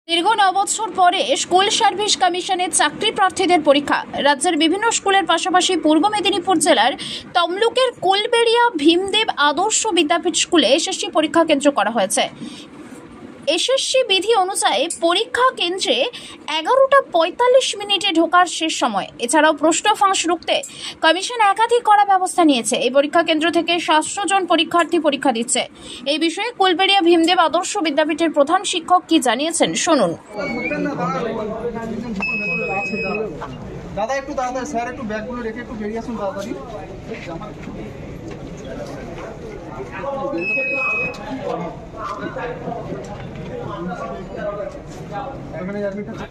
দীর্ঘ ৯ বছর পরে স্কুল সার্ভিস কমিশনের চাকরি প্রার্থীদের পরীক্ষা। রাজ্যের বিভিন্ন স্কুলের পাশাপাশি পূর্ব মেদিনীপুর জেলার তমলুকের কুলবেড়িয়া ভীমদেব আদর্শ বিদ্যাপীঠ স্কুলে এসএসসি পরীক্ষা কেন্দ্র করা হয়েছে। এসএসসি বিধি অনুযায়ী পরীক্ষা কেন্দ্রে 11টা 45 মিনিটে ঢোকার শেষ সময়। এছাড়াও প্রশ্ন ফাঁস রুখতে কমিশন একাধিক কড়া ব্যবস্থা নিয়েছে। এই পরীক্ষা কেন্দ্র থেকে 700 জন পরীক্ষার্থী পরীক্ষা দিচ্ছে। এই বিষয়ে কুলবেড়িয়া ভীমদেব আদর্শ বিদ্যাপীঠের প্রধান শিক্ষক কি জানিয়েছেন শুনুন। দাদা একটু তাড়াতাড়ি, স্যার একটু ব্যাগগুলো রেখে একটু বেরিয়ে আসুন তাড়াতাড়ি। এখানে অ্যাডমিটটা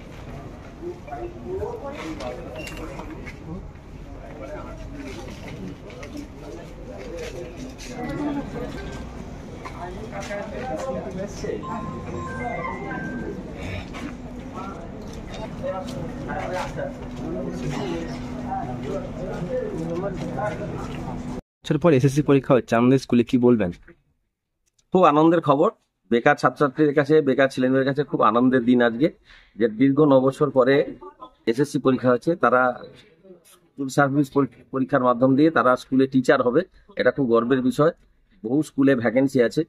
বছর পর এসএসসি পরীক্ষা হচ্ছে, আমাদের স্কুলে কি বলবেন? খুব আনন্দের খবর। বেকার ছাত্রছাত্রীদের কাছে, বেকার ছেলেমেয়েদের কাছে খুব আনন্দের দিন আজকে, যে দীর্ঘ 9 বছর পরে এসএসসি পরীক্ষা হচ্ছে। তারা স্কুল সার্ভিস পরীক্ষার মাধ্যম দিয়ে তারা স্কুলে টিচার হবে। এটা খুব গর্বের বিষয়। বহু স্কুলে ভ্যাকেন্সি আছে,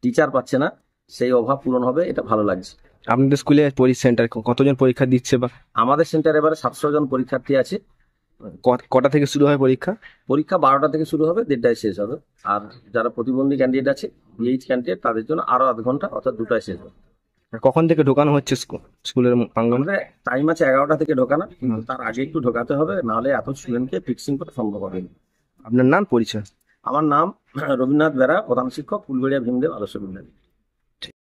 টিচার পাচ্ছে না, সেই অভাব পূরণ হবে, এটা ভালো লাগছে। আপনাদের স্কুলে সেন্টার কতজন পরীক্ষা দিচ্ছে বা আমাদের সেন্টারে এবারে 700 জন পরীক্ষার্থী আছে। কটা থেকে শুরু হয় পরীক্ষা? পরীক্ষা 12টা থেকে শুরু হবে, 1:30টায় শেষ হবে। আর যারা প্রতিবন্ধী ক্যান্ডিডেট আছে, বিএইচ ক্যান্ডিডেট, তাদের জন্য আরো আধ ঘন্টা, অর্থাৎ 2টায় শেষ হবে। কখন থেকে ঢোকানো হচ্ছে স্কুলের প্রাঙ্গণে? আমাদের টাইম আছে 11টা থেকে ঢোকানো, কিন্তু তার আগে একটু ঢোকাতে হবে, নাহলে এত স্টুডেন্টকে ফিক্সিং করা সম্ভব হবে না। আপনার নাম, পরিচয়? আমার নাম রবীন্দ্রনাথ বেরা, প্রধান শিক্ষক, কুলবেড়িয়া ভীমদেব আদর্শ বিদ্যালয়।